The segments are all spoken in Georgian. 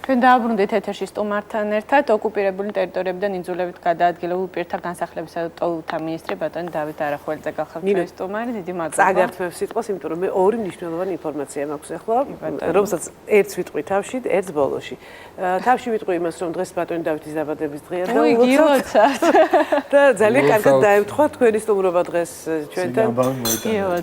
ჩვენ დააბრუნდით ეთერში სტუმართან ერთად ოკუპირებული ტერიტორიებიდან იძულებით გადაადგილებულ პირთა განსახლებისა და ტოლთა მინისტრი ბატონი დავით არახველიძე გახლავთ ჩვენი სტუმარი. დიდი მადლობა. წაგართმევ სიტყვას, იმიტომ რომ მე ორი მნიშვნელოვანი ინფორმაცია მაქვს ახლა, რომელსაც ერთს ვიტყვი თავში, ერთს ბოლოში. თავში ვიტყვი იმას, რომ დღეს ბატონი დავითის დაბადების დღეა და გილოცავთ. და ძალიან კარგად დაემთხვა თქვენი სტუმრობა დღეს ჩვენთან.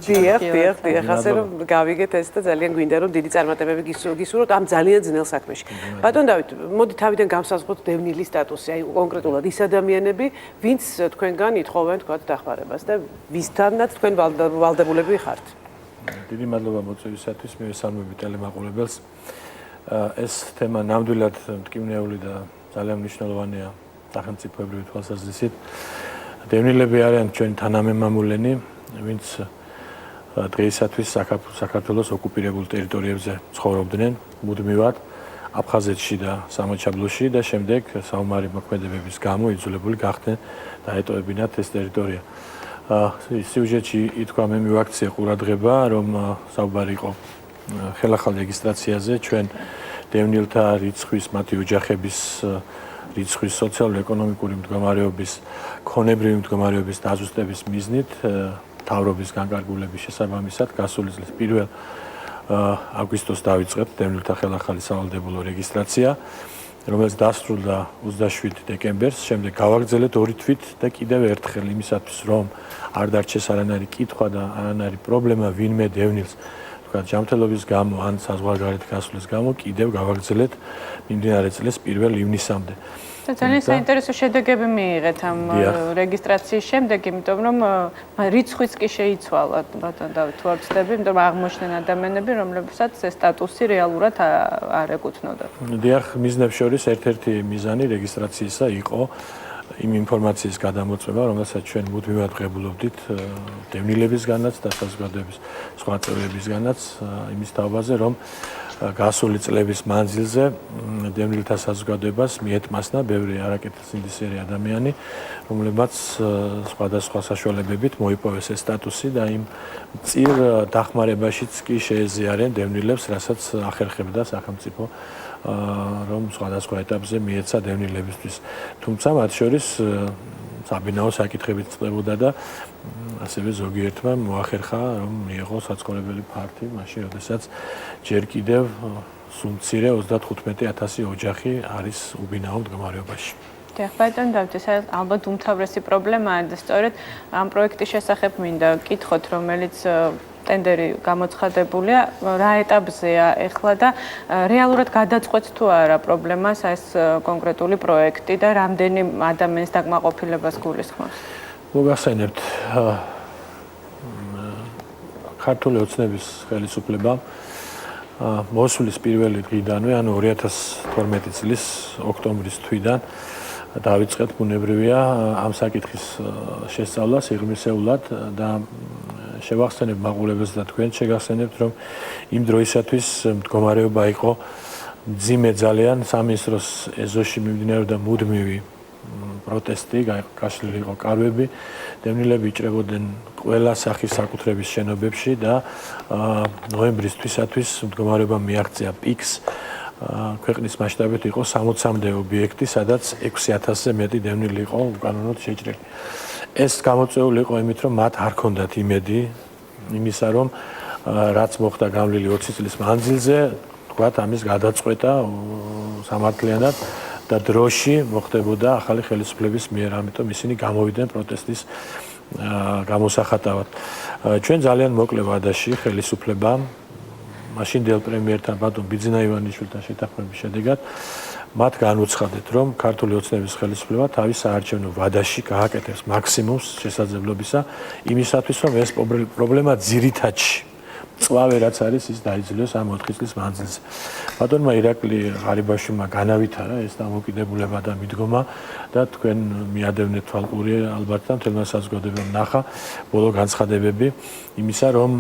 დიახ, ასე რომ გავიგეთ ეს და ძალიან გვინდა რომ დიდი წარმატებები გისურვოთ ამ ძალიან ძნელ საქმეში. ბატონ დავით, მოდი თავიდან გამსაზღვროთ დევნილის სტატუსი, აი კონკრეტულად ის ადამიანები, ვინც თქვენგან ითხოვენ თქვათ დახმარებას და ვისთანაც თქვენ ვალდებულები ხართ. დიდი მადლობა მოწვევისათვის, მივესალმები ტელემაყურებელს. ეს თემა ნამდვილად მტკივნეული და ძალიან მნიშვნელოვანია სახელმწიფოებრივი თვალსაზრისით. დევნილები არიან ჩვენი თანამემამულენი, ვინც დღეისათვის საქართველოს ოკუპირებულ ტერიტორიებზე ცხოვრობდნენ მუდმივად. აფხაზეთში და სამოჩაბლოში და შემდეგ საომარი მოქმედებების გამო იძულებული გახდნენ დაეტოვებინათ ეს ტერიტორია. სიუჟეტში ითქვა მე მივაქციე ყურადღება, რომ საუბარი იყო ხელახალ რეგისტრაციაზე, ჩვენ დევნილთა რიცხვის, მათი ოჯახების რიცხვის სოციალურ-ეკონომიკური მდგომარეობის, ქონებრივი მდგომარეობის დაზუსტების მიზნით მთავრობის განკარგულების შესაბამისად გასული წლის 1 აგვისტოს დავიწყეთ დევნილთა ხელახალი სავალდებულო რეგისტრაცია, რომელიც დასრულდა 27 დეკემბერს, შემდეგ გავაგრძელეთ 2 თვით და კიდევ ერთხელ იმისათვის, რომ არ დარჩეს არანაირი კითხვა და არანაირი პრობლემა ვინმე დევნილს, თქვა ჯანმრთელობის გამო ან საზღვარგარეთ გასვლის გამო კიდევ გავაგრძელეთ მიმდინარე წლის 1 ივნისამდე. ძალიან საინტერესო შედეგები მიიღეთ ამ რეგისტრაციის შემდეგ, იმიტომ რომ რიცხვიც კი შეიცვალა, ბატონ დავით, თუ არ ვცდები, იმიტომ რომ აღმოჩნდნენ ადამიანები, რომლებსაც ეს სტატუსი რეალურად არ ეკუთვნოდა. დიახ, მიზნებს შორის ერთ-ერთი მიზანი რეგისტრაციისა იყო იმ ინფორმაციის გადამოწმება, რომელსაც ჩვენ მუდმივად ღებულობდით დევნილებისგანაც და საზოგადოების სხვა წევრებისგანაც იმის თაობაზე, რომ გასული წლების მანძილზე დევნილთა საზოგადოებას მიეთმასნა ბევრი არაკეთილსინდისიერი ადამიანი, რომლებმაც სხვადასხვა საშუალებებით მოიპოვეს ეს სტატუსი და იმ წილ დახმარებაშიც კი შეეზიარენ დევნილებს, რასაც ახერხებდა სახელმწიფო, რომ სხვადასხვა ეტაპზე მიეცა დევნილებისთვის. თუმცა მათ შორის საბინაო საკითხებიც წყდებოდა და ასევე ზოგიერთმა მოახერხა, რომ მიიღო საცხოვრებელი ფართი, მაშინ, როდესაც ჯერ კიდევ სულ მცირე 35,000 ოჯახი არის უბინაო მდგომარეობაში. დიახ, ბატონ დავით, ეს ალბათ უმთავრესი პრობლემაა და სწორედ ამ პროექტის შესახებ მინდა გკითხოთ, რომელიც ტენდერი გამოცხადებულია, რა ეტაპზეა ეხლა და რეალურად გადაწყვეტს თუ არა პრობლემას ეს კონკრეტული პროექტი და რამდენი ადამიანის დაკმაყოფილებას გულისხმობს? მოგახსენებთ, ქართული ოცნების ხელისუფლებამ მოსვლის პირველი დღიდანვე, ანუ 2012 წლის ოქტომბრის თვიდან დავიწყეთ ბუნებრივია ამ საკითხის შესწავლა სიღრმისეულად და შევახსენებ მაყურებელს და თქვენ შეგახსენებთ, რომ იმ დროისათვის მდგომარეობა იყო მძიმე ძალიან, სამინისტროს ეზოში მიმდინარეობდა მუდმივი პროტესტი, გაშლილი იყო კარვები, დევნილები იჭრებოდნენ ყველა სახის საკუთრების შენობებში და ნოემბრის თვისათვის მდგომარეობა მიაღწია პიკს. ქვეყნის მასშტაბით იყო 60-მდე ობიექტი, სადაც 6,000-ზე მეტი დევნილი იყო უკანონოდ შეჭრილი. ეს გამოწვეული იყო იმით, რომ მათ არ ჰქონდათ იმედი იმისა, რომ რაც მოხდა განვლილი 20 წლის მანძილზე, თქვათ ამის გადაწყვეტა სამართლიანად და დროში მოხდებოდა ახალი ხელისუფლების მიერ, ამიტომ ისინი გამოვიდნენ პროტესტის გამოსახატავად. ჩვენ ძალიან მოკლე ვადაში ხელისუფლებამ მაშინდელ პრემიერთან ბატონ ბიძინა ივანიშვილთან შეთანხმების შედეგად მათ განუცხადეთ, რომ ქართული ოცნების ხელისუფლება თავის საარჩევნო ვადაში გააკეთებს მაქსიმუმს შესაძლებლობისა იმისათვის, რომ ეს პრობლემა ძირითადში წვავე რაც არის, ის დაიძლიოს ამ 4 წლის მანძილზე. ბატონმა ირაკლი ღარიბაშვილმა განავითარა ეს დამოკიდებულება და მიდგომა და თქვენ მიადევნეთ თვალყური ალბათ და მთელმა საზოგადოებამ ნახა ბოლო განცხადებები იმისა, რომ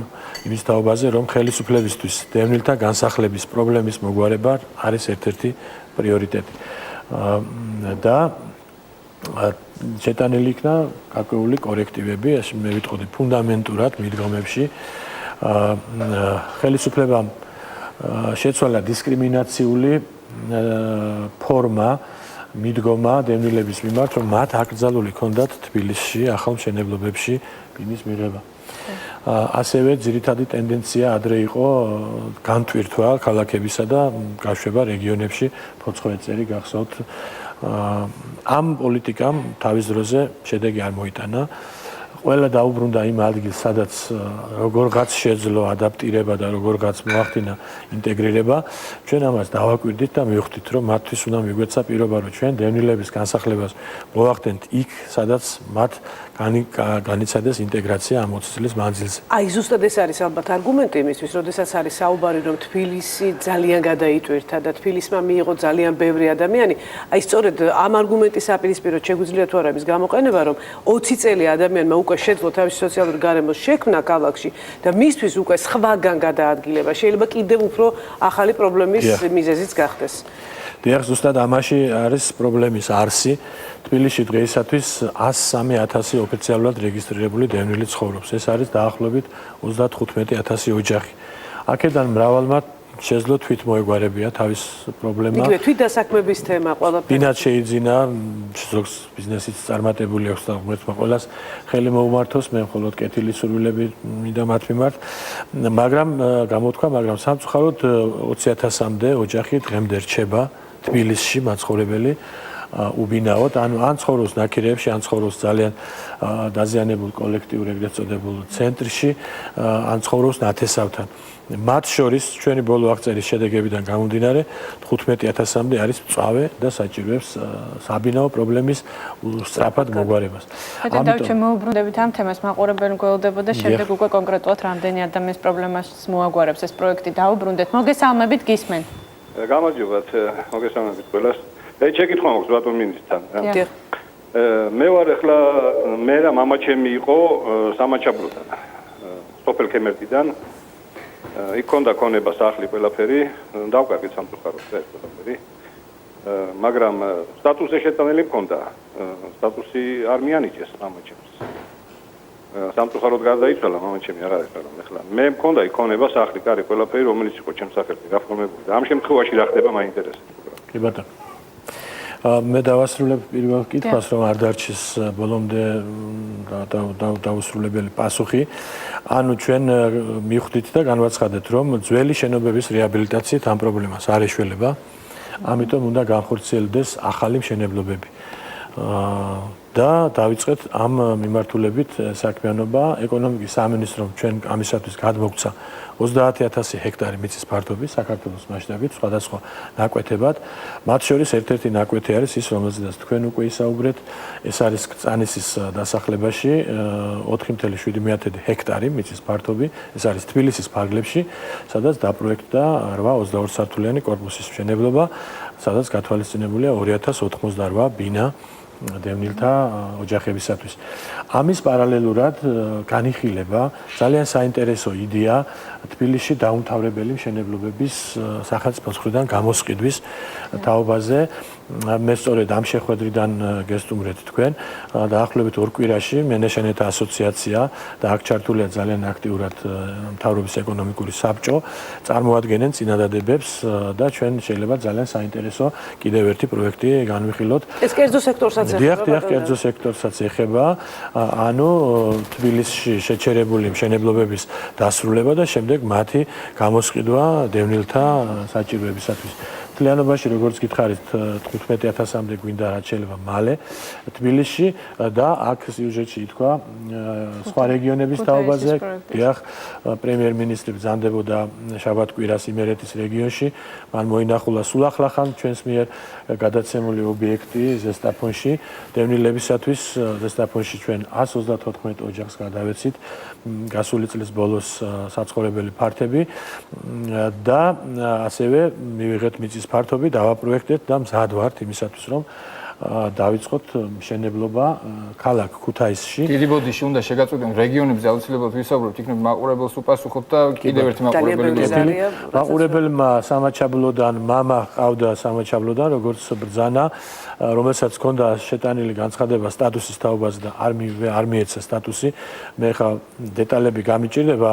იმის თაობაზე, რომ ხელისუფლებისთვის დევნილთა განსახლების პრობლემის მოგვარება არის ერთ-ერთი პრიორიტეტი. და შეტანილი იქნა გარკვეული კორექტივები, მე ვიტყოდი ფუნდამენტურად მიდგომებში. ხელისუფლებამ შეცვალა დისკრიმინაციული ფორმა მიდგომა დევნილების მიმართ, რომ მათ აკრძალული ჰქონდათ თბილისში ახალ მშენებლობებში ბინის მიღება. ასევე ძირითადი ტენდენცია ადრე იყო განტვირთვა ქალაქებისა და გაშვება რეგიონებში ფოცხოვეთწერი გახსოვთ. ამ პოლიტიკამ თავის დროზე შედეგი არ მოიტანა. ყველა დაუბრუნდა იმ ადგილს, სადაც როგორღაც შეძლო ადაპტირება და როგორღაც მოახდინა ინტეგრირება. ჩვენ ამას დავაკვირდით და მივხვდით, რომ მათთვის უნდა მიგვეცა პირობა, რომ ჩვენ დევნილების განსახლებას მოახდენთ იქ, სადაც მათ განიცადეს ინტეგრაცია ამ 20 წლის მანძილზე. აი ზუსტად ეს არის ალბათ არგუმენტი იმისთვის, როდესაც არის საუბარი, რომ თბილისი ძალიან გადაიტვირთა და თბილისმა მიიღო ძალიან ბევრი ადამიანი. აი სწორედ ამ არგუმენტის საპირისპიროდ შეგვიძლია თუ არა იმის გამოყენება, რომ 20 წელი ადამიანმა უკვე შეძლო თავის სოციალური გარემოს შექმნა ქალაქში და მისთვის უკვე სხვაგან გადაადგილება შეიძლება კიდევ უფრო ახალი პრობლემის მიზეზიც გახდეს. დიახ, ზუსტად ამაში არის პრობლემის არსი. თბილისში დღეისათვის 103,000 ოფიციალურად რეგისტრირებული დევნილი ცხოვრობს. ეს არის დაახლოებით 35,000 ოჯახი. აქედან მრავალმა შეძლო თვით მოეგვარებია თავის პრობლემა. იგივე თვით დასაქმების თემა ყველაფერი. ბინად შეიძინა, ზოგს ბიზნესიც წარმატებული აქვს და ღმერთმა ყველას ხელი მოუმართოს, მე მხოლოდ კეთილი სურვილები მინდა მათ მიმართ. მაგრამ გამოთქვა, მაგრამ სამწუხაროდ 20,000-მდე ოჯახი დღემდე რჩება თბილისში მაცხოვრებელი უბინაოდ, ანუ ან ცხოვრობს ნაკირეებში, ან ცხოვრობს ძალიან დაზიანებულ კოლექტიურ ეგრეთ წოდებულ ცენტრში, ან ცხოვრობს ნათესავთან. მათ შორის ჩვენი ბოლო აღწერის შედეგებიდან გამომდინარე 15,000-მდე არის მწვავე და საჭიროებს საბინაო პრობლემის სწრაფად მოგვარებას. ამიტომ ჩვენ მოუბრუნდებით ამ თემას, მაყურებელი გველოდებოდა შემდეგ უკვე კონკრეტულად რამდენი ადამიანის პრობლემას მოაგვარებს ეს პროექტი. დაუბრუნდეთ. მოგესალმებით, გისმენ. გამარჯობათ, მოგესალმებით ყველას. შეკითხვა მაქვს ბატონ მინისტრთან. დიახ. მე ვარ ახლა მე რა მამა ჩემი იყო სამაჩაბლოდან. სოფელ კემერტიდან. იქ ქონდა ქონება სახლი ყველაფერი, დავკარგეთ სამწუხაროდ ეს ყველაფერი. მაგრამ სტატუსზე შეტანილი მქონდა. სტატუსი არ მიანიჭეს მამა ჩემს. სამწუხაროდ გარდაიცვალა მამა ჩემი აღარ არის რომ ახლა მე მქონდა იქ ქონება სახლი, კარი ყველაფერი რომელიც იყო ჩემს სახელზე გაფორმებული. ამ შემთხვევაში რა ხდება მაინტერესებს. კი ბატონო. მე დავასრულებ პირველ კითხვას, რომ არ დარჩეს ბოლომდე დაუსრულებელი პასუხი. ანუ ჩვენ მივხვდით და განვაცხადეთ, რომ ძველი შენობების რეაბილიტაციით ამ პრობლემას არ ეშველება. ამიტომ უნდა განხორციელდეს ახალი მშენებლობები. და დავიწყეთ ამ მიმართულებით საქმიანობა. ეკონომიკის სამინისტრომ ჩვენ ამისათვის გადმოგცა 30,000 ჰექტარი მიწის ფართობი საქართველოს მასშტაბით, სხვადასხვა ნაკვეთებად. მათ შორის ერთ-ერთი ნაკვეთი არის ის, რომელზედაც თქვენ უკვე ისაუბრეთ, ეს არის კრწანისის დასახლებაში 4,7 ჰექტარი მიწის ფართობი, ეს არის თბილისის ფარგლებში, სადაც დაპროექტდა 8-22 სართულიანი კორპუსის მშენებლობა, სადაც გათვალისწინებულია 2088 ბინა დევნილთა ოჯახებისათვის. ამის პარალელურად განიხილება ძალიან საინტერესო იდეა თბილისში დაუმთავრებელი მშენებლობების სახელმწიფოს მხრიდან გამოსყიდვის თაობაზე. მე სწორედ ამ შეხვედრიდან გესტუმრეთ თქვენ. დაახლოებით 2 კვირაში მენეშენეთა ასოციაცია და აქ ჩართულია ძალიან აქტიურად მთავრობის ეკონომიკური საბჭო წარმოადგენენ წინადადებებს და ჩვენ შეიძლება ძალიან საინტერესო კიდევ ერთი პროექტი განვიხილოთ. ეს კერძო სექტორსაც ეხება. დიახ, კერძო სექტორსაც ეხება. ანუ თბილისში შეჩერებული მშენებლობების დასრულება და შემდეგ მათი გამოსყიდვა დევნილთა საჭიროებისათვის. მთლიანობაში როგორც გითხარით 15,000-მდე გვინდა რაც შეიძლება მალე თბილისში და აქ სიუჟეტში ითქვა სხვა რეგიონების თაობაზე. დიახ, პრემიერ-მინისტრი ბრძანდებოდა შაბათ-კვირას იმერეთის რეგიონში. მან მოინახულა სულ ახლახან ჩვენს მიერ გადაცემული ობიექტი ზესტაფონში. დევნილებისათვის ზესტაფონში ჩვენ 134 ოჯახს გადავეცით. გასული წლის ბოლოს საცხოვრებელი ფართები და ასევე მივიღეთ მიწის ფართობი, დავაპროექტეთ და მზად ვართ იმისათვის, რომ დავიწყოთ მშენებლობა ქალაქ ქუთაისში. დიდი ბოდიში უნდა შეგაწყვეტენ რეგიონებზე აუცილებლად ვისაუბრებთ, იქნებ მაყურებელს უპასუხოთ და კიდევ ერთი მაყურებელი. მაყურებელმა სამაჩაბლოდან მამა ყავდა სამაჩაბლოდან, როგორც ბრძანა, რომელსაც ჰქონდა შეტანილი განცხადება სტატუსის თაობაზე და არ მიეცა სტატუსი. მე ხა დეტალები გამიჭირდება,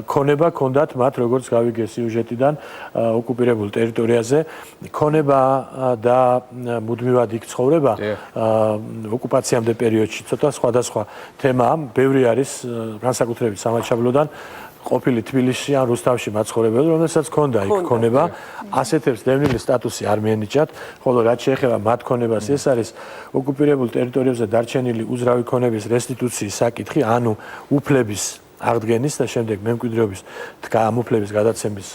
ქონება ჰქონდათ მათ, როგორც გავიგე სიუჟეტიდან, ოკუპირებულ ტერიტორიაზე, ქონება და მუდმივად იქ ცხოვრება ოკუპაციამდე პერიოდში ცოტა სხვადასხვა თემაა, ბევრი არის განსაკუთრებით სამაჩაბლოდან ყოფილი თბილისში ან რუსთავში მაცხოვრებელი, რომელსაც ჰქონდა იქ ქონება, ასეთებს დევნილი სტატუსი არ მიენიჭათ, ხოლო რაც შეეხება მათ ქონებას, ეს არის ოკუპირებულ ტერიტორიებზე დარჩენილი უძრავი ქონების რესტიტუციის საკითხი, ანუ უფლების აღდგენის და შემდეგ მემკვიდრეობის ამ უფლების გადაცემის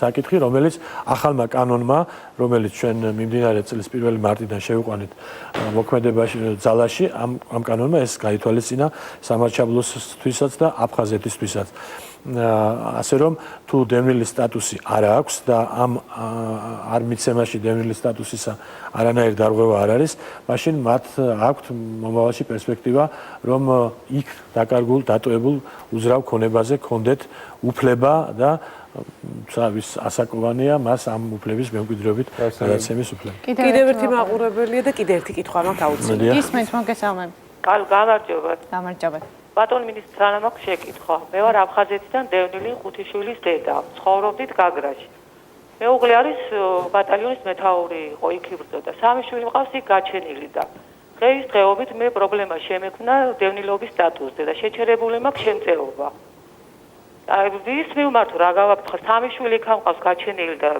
საკითხი, რომელიც ახალმა კანონმა, რომელიც ჩვენ მიმდინარე წლის 1 მარტიდან შევიყვანეთ მოქმედებაში ძალაში, ამ კანონმა ეს გაითვალისწინა სამაჩაბლოსთვისაც და აფხაზეთისთვისაც. ასე რომ თუ დევნილი სტატუსი არ აქვს და ამ არ მიცემაში დევნილი სტატუსისა არანაირი დარღვევა არ არის, მაშინ მათ აქვთ მომავალში პერსპექტივა, რომ იქ დაკარგულ, დატოებულ უძრავ ქონებაზე კონდეთ უფლება და ვის ასაკოვანია მას ამ უფლების მემკვიდრეობით გადაცემის უფლება. კიდევ ერთი მაყურებელია და კიდევ ერთი კითხვა მაქვს აუცილებლად. ისმენთ მოგესალმებით. გამარჯობა. გამარჯობა. ბატონ მინისტრ, რანამ აქვს შეკითხვა. მე ვარ აფხაზეთიდან დევნილი 5 შვილის დედა. ცხოვრობდით გაგრაში. მეუღლე არის ბატალიონის მეთაური, იყო იქ იბრძოდა. 3 შვილი მყავს იქ გაჩენილი და დღეობით მე პრობლემა შემექმნა დევნილობის სტატუსზე და შეჩერებული მაქვს შემწეობა. ვის მივმართო, რა გავაკეთო? 3 შვილი იქ მყავს გაჩენილი და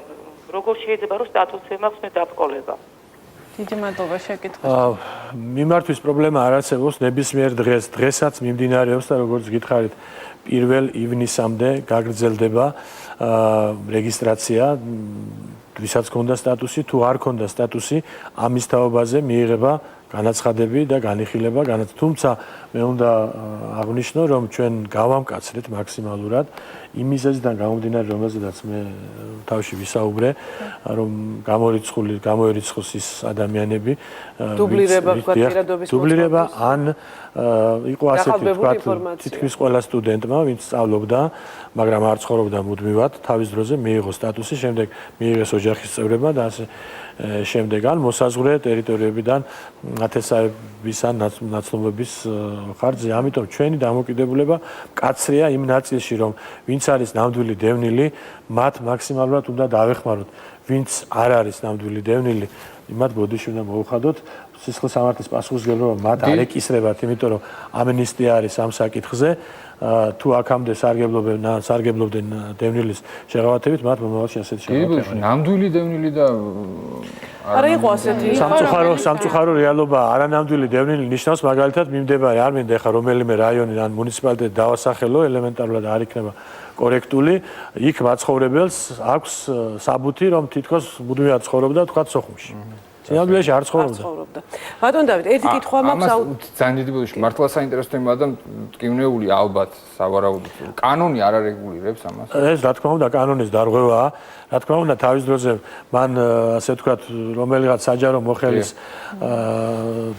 როგორ შეიძლება რომ სტატუსზე მაქვს მე დაბრკოლება? დიდი მადლობა შეკითხვის. მიმართვის პრობლემა არ არსებობს ნებისმიერ დღესაც მიმდინარეობს და როგორც გითხარით 1 ივნისამდე გაგრძელდება რეგისტრაცია, ვისაც ჰქონდა სტატუსი, თუ არ ჰქონდა სტატუსი, ამის თაობაზე მიიღება განაცხადები და განიხილება, თუმცა მე უნდა აღვნიშნო, რომ ჩვენ გავამკაცრეთ მაქსიმალურად იმ მიზეზიდან გამომდინარე, რომელზედაც მე თავში ვისაუბრე, რომ გამოერიცხოს ის ადამიანები, დუბლირება ან იყო ასეთი თქვა, თითქმის ყველა სტუდენტმა, ვინც სწავლობდა, მაგრამ არ ცხოვრობდა მუდმივად, თავის დროზე მიიღო სტატუსი, შემდეგ მიიღეს ოჯახის წევრებმა და ასე შემდეგ ან მოსაზღვრე ტერიტორიებიდან ათესავების ან ნაცნობების ხარჯზე. ამიტომ ჩვენი დამოკიდებულება მკაცრია იმ ნაწილში, რომ ვინც არის ნამდვილი დევნილი, მათ მაქსიმალურად უნდა დავეხმაროთ. ვინც არ არის ნამდვილი დევნილი, იმათ ბოდიში უნდა მოუხადოთ. სისხლის სამართლის პასუხისმგებლობა მათ არ ეკისრებათ, იმიტომ რომ ამნისტია არის ამ საკითხზე. თუ აქამდე სარგებლობდნენ დევნილის შეღავათებით, მათ მომავალში ასეთი შეღავათება. ნამდვილი დევნილი და არა იყო ასეთი. სამწუხარო რეალობა არანამდვილი დევნილი ნიშნავს, მაგალითად, მიმდებარე არ მინდა ხა რომელიმე რაიონი ან მუნიციპალიტეტი დავასახელო, ელემენტარულად არ იქნება კორექტული, იქ მაცხოვრებელს აქვს საბუთი, რომ თითქოს მუდმივად ცხოვრობდა თქვა სოხუმში. სინამდვილეში არ ცხოვრობდა. ბატონ დავით, ერთი კითხვა მაქვს ძალიან დიდი ბოდიში, მართლა საინტერესო თემაა და მტკივნეული ალბათ სავარაუდოდ. კანონი არ არეგულირებს ამას. ეს რა თქმა უნდა კანონის დარღვევაა. რა თქმა უნდა თავის დროზე მან ასე ვთქვათ, რომელიღაც საჯარო მოხელის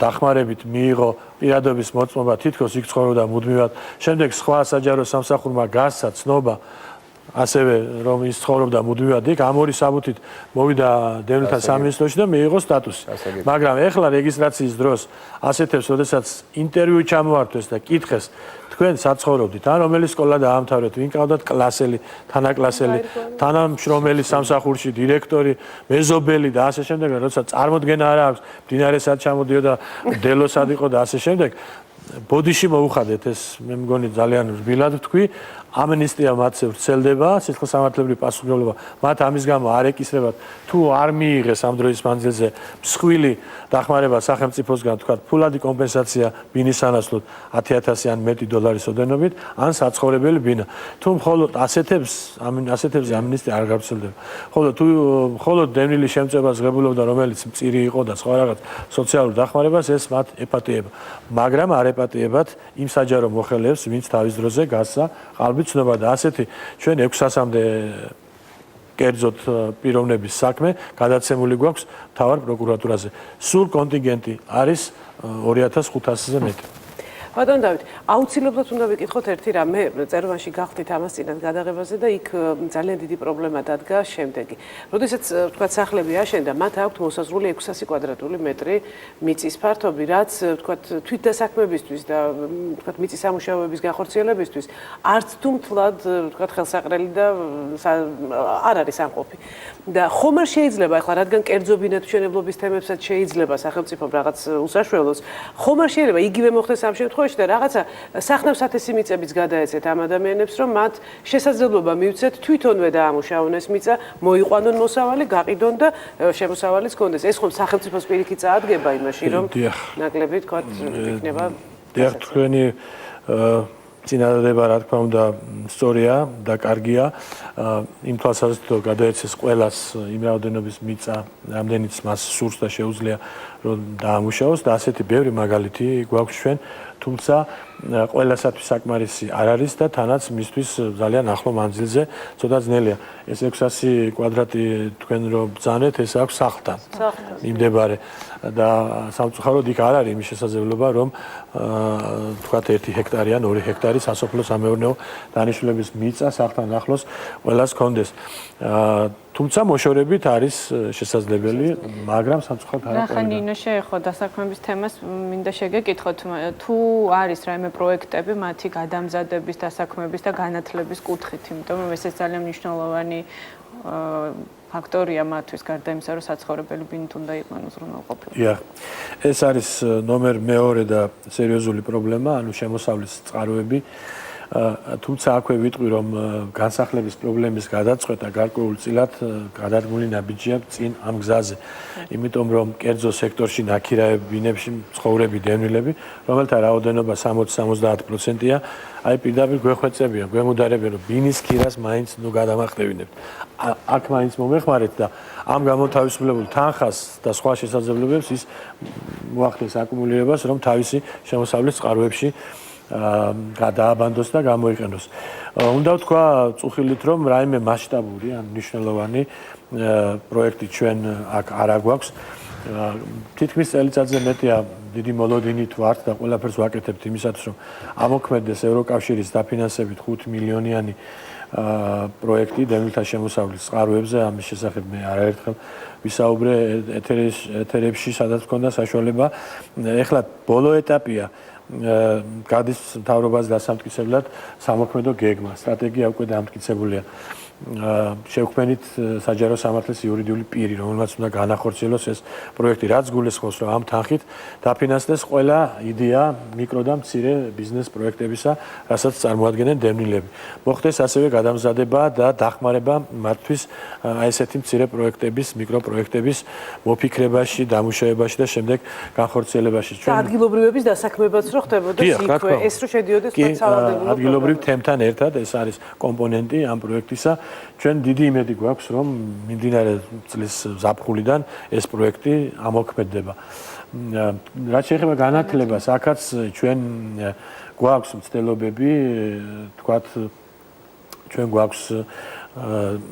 დახმარებით მიიღო პირადობის მოწმობა, თითქოს იქ ცხოვრობდა მუდმივად. შემდეგ სხვა საჯარო სამსახურმა გასცა ცნობა ასევე რომ ის ცხოვრობდა მუდმივად იქ, ამ ორი საბუთით მოვიდა დევნილთა სამინისტროში და მიიღო სტატუსი. მაგრამ ეხლა რეგისტრაციის დროს ასეთებს, როდესაც ინტერვიუ ჩამოართვეს და კითხეს, თქვენ საცხოვრობდით, ან რომელი სკოლა დაამთავრეთ, ვინ ყავდათ კლასელი, თანაკლასელი, თანამშრომელი სამსახურში, დირექტორი, მეზობელი და ასე შემდეგ, როცა წარმოდგენა არ აქვს, მდინარესაც ჩამოდიოდა, დელოსად იყო და ასე შემდეგ. ბოდიში მოუხადეთ ეს, მე მგონი ძალიან რბილად ვთქვი, ამნისტია მათზე ვრცელდება, სისხლისამართლებრივი პასუხისმგებლობა მათ ამის გამო არ ეკისრებათ, თუ არ მიიღეს ამ დროის მანძილზე მსხვილი დახმარება სახელმწიფოსგან, თქვა ფულადი კომპენსაცია ბინის სანაცვლოდ 10,000 ან მეტი დოლარის ოდენობით, ან საცხოვრებელი ბინა. თუ მხოლოდ ასეთებზე ამნისტია არ გავრცელდება. ხოლო დევნილი შემწევას ღებულობდა, რომელიც მწირი იყო და სხვა რაღაც სოციალურ დახმარებას, ეს მათ ეპატიება. მაგრამ არ ეპატიებათ იმ საჯარო მოხელეებს, ვინც თავის დროზე გასცა ყალბი ცნობა და ასეთი ჩვენ 600-მდე კერძოდ პიროვნების საქმე გადაცემული გვაქვს მთავარ პროკურატურაზე. სულ კონტინგენტი არის 2500-ზე მეტი. ბატონ დავით, აუცილებლად უნდა ვიკითხოთ ერთი რამ, მე წეროვანში გავხდით ამას წინათ გადაღებაზე და იქ ძალიან დიდი პრობლემა დადგა შემდეგი. როდესაც თქვა სახლები აშენდა, მათ აქვთ მოსაზღვრული 600 კვადრატული მეტრი მიწის ფართობი, რაც თქვა თვითდასაქმებისთვის და თქვა მიწის სამუშაოების განხორციელებისთვის არც თუ მთლად თქვა ხელსაყრელი და არ არის ამყოფი. და ხომ არ შეიძლება ახლა რადგან კერძო ბინადმშენებლობის თემებსაც შეიძლება სახელმწიფომ რაღაც უსაშველოს, ხომ არ შეიძლება იგივე მოხდეს ამ შემთხვევაში და რაღაცა სახნავ-სათესი მიწებიც გადაეცეთ ამ ადამიანებს, რომ მათ შესაძლებლობა მივცეთ თვითონვე დაამუშავონ ეს მიწა, მოიყვანონ მოსავალი, გაყიდონ და შემოსავალიც კონდეს. ეს ხომ სახელმწიფოს პირიქით წაადგება იმაში, რომ ნაკლები თქვა იქნება. დიახ, თქვენი წინადადება რა თქმა უნდა სწორია და კარგია. იმ თვალსაზრისით გადაეცეს ყველას იმ რაოდენობის მიწა, რამდენიც მას სურს და შეუძლია რომ დაამუშავოს და ასეთი ბევრი მაგალითი გვაქვს ჩვენ, თუმცა ყველასათვის საკმარისი არ არის და თანაც მისთვის ძალიან ახლო მანძილზე ცოტა ძნელია. ეს 600 კვადრატი თქვენ რო ბრძანეთ, ეს აქვს სახლთან. იმდებარე და სამწუხაროდ იქ არ არის იმის შესაძლებლობა, რომ თქვათ 1 ჰექტარი ან 2 ჰექტარი სასოფლო სამეურნეო დანიშნულების მიწა სახლთან ახლოს ყველას კონდეს. თუმცა მოშორებით არის შესაძლებელი, მაგრამ სამწუხაროდ არ არის. ნახე ნინო, შეეხო დასაქმების თემას მინდა შეგეკითხოთ, თუ არის რაიმე პროექტები მათი გადამზადების, დასაქმების და განათლების კუთხით, იმიტომ რომ ეს ძალიან მნიშვნელოვანი ფაქტორია მათთვის, გარდა იმისა, რომ საცხოვრებელი ბინით უნდა იყვნენ უზრუნველყოფილი. დიახ. ეს არის ნომერ მეორე და სერიოზული პრობლემა, ანუ შემოსავლის წყაროები. თუმცა აქვე ვიტყვი, რომ განსახლების პრობლემის გადაწყვეტა გარკვეულწილად გადადგმული ნაბიჯია წინ ამ გზაზე. იმიტომ რომ კერძო სექტორში ნაქირაებინებში მცხოვრები დევნილები, რომელთა რაოდენობა 60-70%-ია, აი პირდაპირ გვეხვეწებიან, გვემუდარებიან, რომ ბინის ქირას მაინც ნუ გადამახტევინებთ. აქ მაინც მომეხმარეთ და ამ გამოთავისუფლებულ თანხას და სხვა შესაძლებლობებს ის მოახდენს აკუმულირებას, რომ თავისი შემოსავლის წყაროებში გადააბანდოს და გამოიყენოს. უნდა ვთქვა წუხილით, რომ რაიმე მასშტაბური ან მნიშვნელოვანი პროექტი ჩვენ აქ არ აგვაქვს. თითქმის წელიწადზე მეტია დიდი მოლოდინით ვართ და ყველაფერს ვაკეთებთ იმისათვის, რომ ამოქმედდეს ევროკავშირის დაფინანსებით 5 მილიონიანი პროექტი დევნილთა შემოსავლის წყაროებზე. ამის შესახებ მე არაერთხელ ვისაუბრე ეთერებში, სადაც მქონდა საშუალება. ეხლა ბოლო ეტაპია. გადის მთავრობას დასამტკიცებლად სამოქმედო გეგმა, სტრატეგია უკვე დამტკიცებულია. შევქმნით საჯარო სამართლის იურიდიული პირი, რომელმაც უნდა განახორციელოს ეს პროექტი, რაც გულისხმობს, რომ ამ თანხით დაფინანსდეს ყველა იდეა, მიკრო და მცირე ბიზნეს პროექტებისა, რასაც წარმოადგენენ დევნილები. მოხდეს ასევე გადამზადება და დახმარება მათთვის აი ესეთი მცირე პროექტების, მიკრო პროექტების მოფიქრებაში, დამუშავებაში და შემდეგ განხორციელებაში. ჩვენ ადგილობრივების დასაქმებაც რო ხდებოდეს იქვე, ეს რო შედიოდეს სავარდებულო. ადგილობრივ თემთან ერთად ეს არის კომპონენტი ამ პროექტისა. ჩვენ დიდი იმედი გვაქვს, რომ მიმდინარე წლის ზაფხულიდან ეს პროექტი ამოქმედდება. რაც შეეხება განათლებას, აქაც ჩვენ გვაქვს მცდელობები, თქვათ, ჩვენ გვაქვს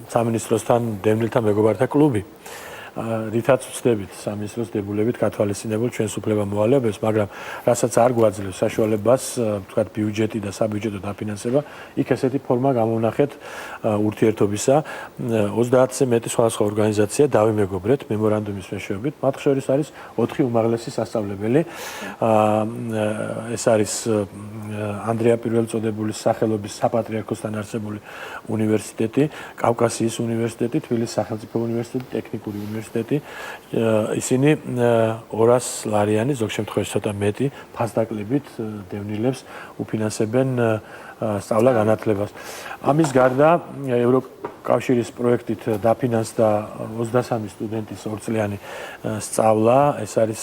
სამინისტროსთან დევნილთა მეგობართა კლუბი. რითაც ვწდებით სამინისტროს დებულებით გათვალისწინებულ ჩვენს უფლებამოვალეობებს, მაგრამ რასაც არ გვაძლევს საშუალებას, თქვათ, ბიუჯეტი და საბიუჯეტო დაფინანსება, იქ ესეთი ფორმა გამოვნახეთ ურთიერთობისა. 30-ზე მეტი სხვადასხვა ორგანიზაცია დავიმეგობრეთ მემორანდუმის მეშვეობით. მათ შორის არის 4 უმაღლესი სასწავლებელი. ეს არის ანდრია პირველწოდებულის სახელობის საპატრიარქოსთან არსებული უნივერსიტეტი, კავკასიის უნივერსიტეტი, თბილისის სახელმწიფო უნივერსიტეტი, ტექნიკური უნივერსიტეტი. ისინი 200 ლარიანი, ზოგ შემთხვევაში ცოტა მეტი, ფასდაკლებით დევნილებს უფინანსებენ სწავლა განათლებას. ამის გარდა ევროკავშირის პროექტით დაფინანსდა 23 სტუდენტის 2 წლიანი სწავლა. ეს არის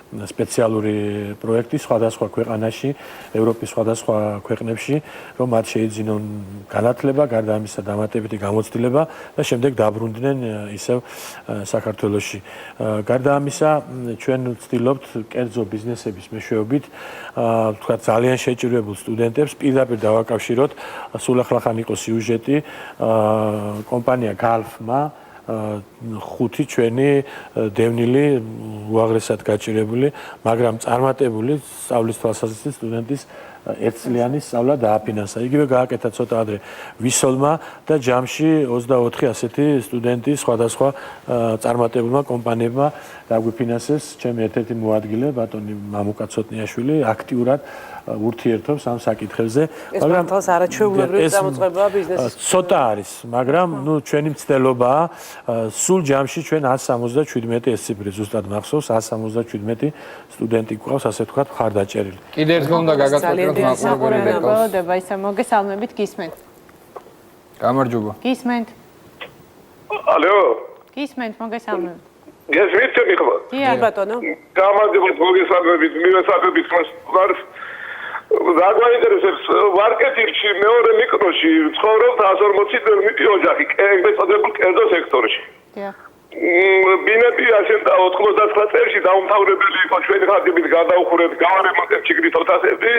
სპეციალური პროექტი სხვადასხვა ქვეყანაში, ევროპის სხვადასხვა ქვეყნებში, რომ მათ შეიძინონ განათლება, გარდა ამისა დამატებითი გამოცდილება და შემდეგ დაბრუნდნენ ისევ საქართველოში. გარდა ამისა, ჩვენ ვცდილობთ კერძო ბიზნესების მეშვეობით, თქვა ძალიან შეჭირებულ სტუდენტებს პირდაპირ პირდაპირ დავაკავშიროთ, სულ ახლახან იყო სიუჟეტი, კომპანია Galf-მა 5 ჩვენი დევნილი უაღრესად გაჭირებული, მაგრამ წარმატებული სწავლის თვალსაზრისით სტუდენტის ერთწლიანი სწავლა დააფინანსა. იგივე გააკეთა ცოტა ადრე ვისოლმა და ჯამში 24 ასეთი სტუდენტი სხვადასხვა წარმატებულმა კომპანიებმა დაგვიფინანსეს. ჩემი ერთ-ერთი მოადგილე ბატონი მამუკა ცოტნიაშვილი აქტიურად ურთიერთობს ამ საკითხებზე, მაგრამ თავს არაჩვეულებრივი გამოწყებაა ბიზნესის. ცოტა არის, მაგრამ ჩვენი მცდელობაა სულ ჯამში ჩვენ 177 ეს ციფრი ზუსტად მახსოვს, 177 სტუდენტი გვყავს, ასე ვთქვათ, მხარდაჭერილი. კიდე ერთხელ უნდა გაგაწყვეტოთ მაყურებელი მოგესალმებით. ისე მოგესალმებით, გისმენთ. გამარჯობა. გისმენთ. ალო. გისმენთ, მოგესალმებით. გესმით მიხვა. დიახ, ბატონო. გამარჯობა, მოგესალმებით, მივესალმებით მას. დაგვაინტერესებს მარკეტინგში მეორე მიკროში ცხოვრობთ 140 დევნილი ოჯახი, ეგრეთწოდებულ კერძო სექტორში. დიახ. ბინები ასენ 99 წელს დაუმთავრებელი იყო ჩვენი ხარჯებით გადაუხურეთ გავარემონტეთ ჩიგრით ოთასები.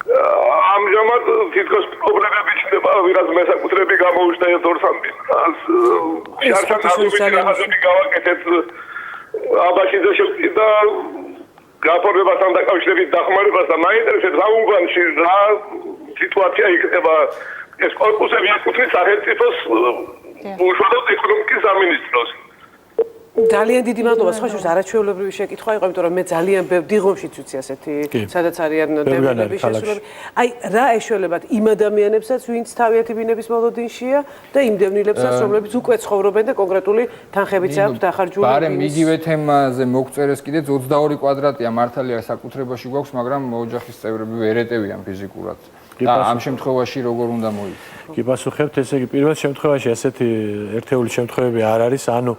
ამჟამად თითქოს პრობლემები ჩნდება, ვიღაც მესაკუთრები გამოუჩნდა ერთ ორ სამ დილს. შარშან გავაკეთეთ აბაშიძე შეგვიდა გაფორმებასთან დაკავშირებით დახმარებასთან მაინტერესებს რა უბანში რა სიტუაცია იქნება ეს კორპუსები ეკუთვნის სახელმწიფოს უშუალოდ ეკონომიკის სამინისტროს. ძალიან დიდი მადლობა. სხვა შორის არაჩვეულებრივი შეკითხვა იყო, იმიტომ რომ მე ძალიან დიღომშიც ვიცი ასეთი, სადაც არიან დევნილები შესულები. აი, რა ეშველებათ იმ ადამიანებსაც, ვინც თავიანთი ბინების მოლოდინშია და იმ დევნილებსაც, რომლებიც უკვე ცხოვრობენ და კონკრეტული თანხებიც აქვს დახარჯული. ბარემ იგივე თემაზე მოგწერეს კიდეც 22 კვადრატია მართალია საკუთრებაში გვაქვს, მაგრამ ოჯახის წევრები ვერ ეტევიან ფიზიკურად. და ამ შემთხვევაში როგორ უნდა მოიქცეს? კი პასუხებთ, ესე იგი პირველ შემთხვევაში ასეთი ერთეული შემთხვევები არ არის, ანუ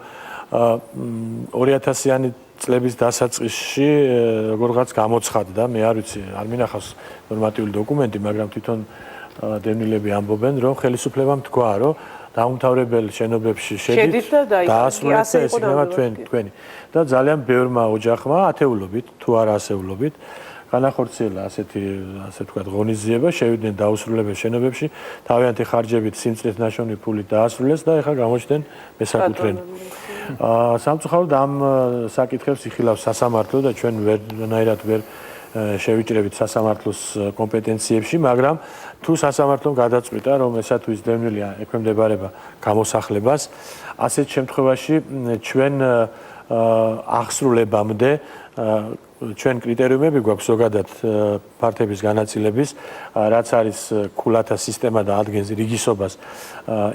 2000-იანი წლების დასაწყისში როგორღაც გამოცხადდა, მე არ ვიცი, არ მინახავს ნორმატიული დოკუმენტი, მაგრამ თვითონ დევნილები ამბობენ, რომ ხელისუფლებამ თქვა, რომ დაუმთავრებელ შენობებში შედით დაასრულეთ და ეს იქნება თქვენი. და ძალიან ბევრმა ოჯახმა ათეულობით, თუ არა ასეულობით განახორციელა ასეთი, ასე ვთქვათ, ღონისძიება, შევიდნენ დაუსრულებელ შენობებში, თავიანთი ხარჯებით სიმწრით ნაშოვნი ფულით დაასრულეს და ეხლა გამოჩნდნენ მესაკუთრენი. სამწუხაროდ ამ საკითხებს იხილავს სასამართლო და ჩვენ ვერანაირად ვერ შევიჭრებით სასამართლოს კომპეტენციებში, მაგრამ თუ სასამართლომ გადაწყვიტა, რომ ესა თუ ის დევნილი ექვემდებარება გამოსახლებას, ასეთ შემთხვევაში ჩვენ აღსრულებამდე ჩვენ კრიტერიუმები გვაქვს ზოგადად ფართების განაწილების, რაც არის ქულათა სისტემა და ადგენს რიგისობას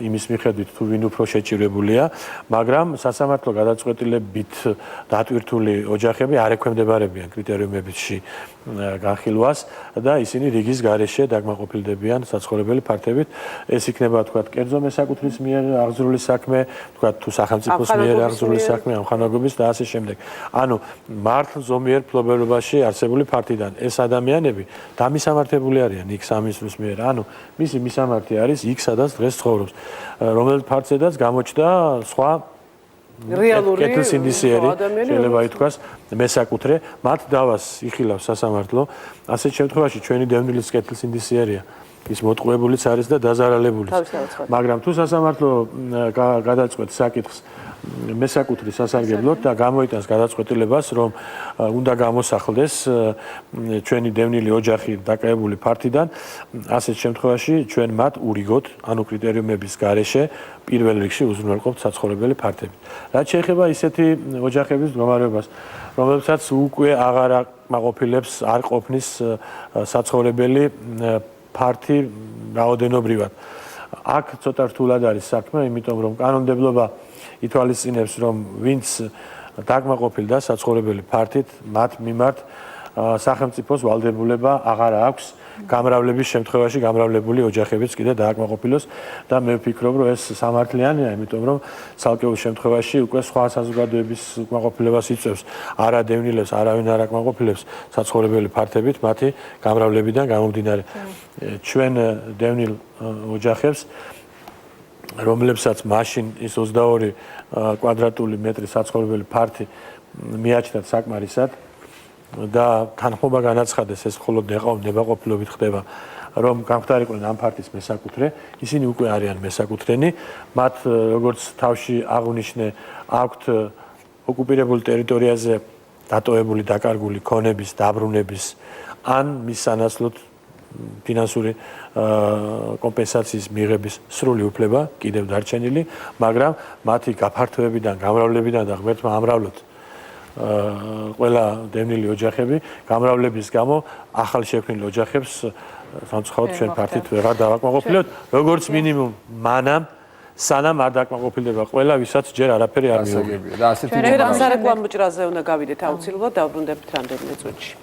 იმის მიხედვით თუ ვინ უფრო შეჭირებულია, მაგრამ სასამართლო გადაწყვეტილებით დატვირთული ოჯახები არ ექვემდებარებიან კრიტერიუმებში განხილვას და ისინი რიგის გარეშე დაკმაყოფილდებიან საცხოვრებელი ფართებით. ეს იქნება თქვათ კერძო მესაკუთრის მიერ აღძრული საქმე, თქვათ თუ სახელმწიფოს მიერ აღძრული საქმე, ამხანაგობის და ასე შემდეგ. ანუ მართლ ზომიერ ფლობელობაში არსებული ფართიდან ეს ადამიანები დამისამართებული არიან იქ სამინისტროს მიერ. ანუ მისი მისამართი არის იქ სადაც დღეს ცხოვრობს, რომელიც ფართზედაც გამოჩნდა სხვა რეალური კეთილსინდისიერი შეიძლება ითქვას მესაკუთრე, მათ დავას იხილავს სასამართლო. ასეთ შემთხვევაში ჩვენი დევნილის კეთილსინდისიერია ის მოტყუებულიც არის და დაზარალებულიც. მაგრამ თუ სასამართლო გადაწყვეტს საკითხს მესაკუთრის სასარგებლოდ და გამოიტანს გადაწყვეტილებას, რომ უნდა გამოსახლდეს ჩვენი დევნილი ოჯახი დაკავებული ფართიდან, ასეთ შემთხვევაში ჩვენ მათ ურიგოთ, ანუ კრიტერიუმების გარეშე პირველ რიგში უზრუნველყოფთ საცხოვრებელი ფართები. რაც შეეხება ისეთი ოჯახების მდგომარეობას, რომლებსაც უკვე აღარ აკმაყოფილებს არ ყოფნის საცხოვრებელი ფართი რაოდენობრივად. აქ ცოტა რთულად არის საქმე, იმიტომ რომ კანონმდებლობა ითვალისწინებს, რომ ვინც დაკმაყოფილდა საცხოვრებელი ფართით, მათ მიმართ სახელმწიფოს ვალდებულება აღარ აქვს გამრავლების შემთხვევაში გამრავლებული ოჯახებიც კიდე დააკმაყოფილოს და მე ვფიქრობ, რომ ეს სამართლიანია, იმიტომ რომ ცალკეულ შემთხვევაში უკვე სხვა საზოგადოების უკმაყოფილებას იწვევს, არა დევნილებს, არავინ არ აკმაყოფილებს საცხოვრებელი ფართებით მათი გამრავლებიდან გამომდინარე. ჩვენ დევნილ ოჯახებს რომლებსაც მაშინ ის 22 კვადრატული მეტრი საცხოვრებელი ფართი მიაჩნდათ საკმარისად და თანხმობა განაცხადეს, ეს მხოლოდ ნებაყოფილობით ხდება რომ გამختარიყვნენ ამ ფარტის მესაკუთრე, ისინი უკვე არიან მესაკუთრენი, მათ როგორც თავში აღნიშნე აქვთ ოკუპირებულ ტერიტორიაზე დატოვებული დაკარგული ქონების, დაბრუნების ან მის სანაცვლოდ ფინანსური კომპენსაციის მიღების სრული უფლება კიდევ დარჩენილი, მაგრამ მათი გაფართოებიდან, გამრავლებიდან და ღმერთმა ამრავლოთ ყველა დევნილი ოჯახები, გამრავლების გამო ახალ შექმნილ ოჯახებს სამწუხაროდ ჩვენ ფართით ვეღარ დავაკმაყოფილებთ, როგორც მინიმუმ მანამ სანამ არ დაკმაყოფილდება ყველა, ვისაც ჯერ არაფერი არ მიუღია. და ასეთი ჩვენ ამ სარეკლამო ჭრაზე უნდა გავიდეთ აუცილებლად, დავბრუნდებით რამდენიმე წუთში.